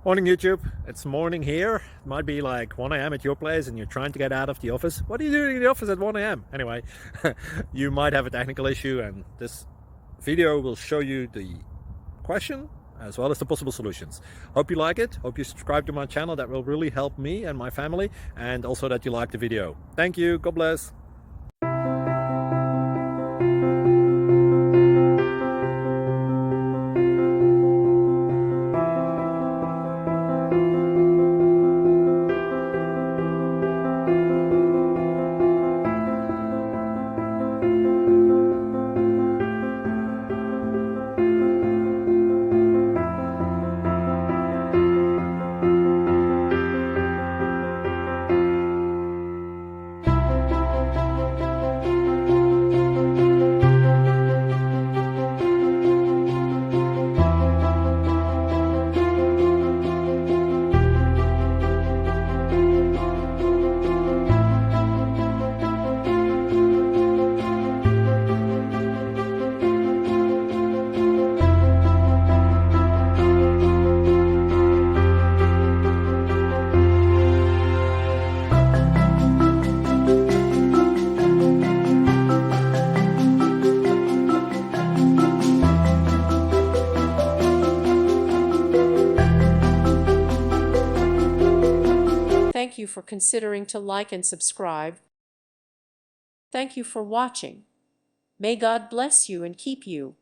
Morning YouTube, it's morning here. It might be like 1 a.m. at your place and you're trying to get out of the office. What are you doing in the office at 1 a.m.? Anyway, you might have a technical issue and this video will show you the question as well as the possible solutions. Hope you like it, hope you subscribe to my channel. That will really help me and my family, and also that you like the video. Thank you, God bless. Thank you for considering to like and subscribe. Thank you for watching. May God bless you and keep you.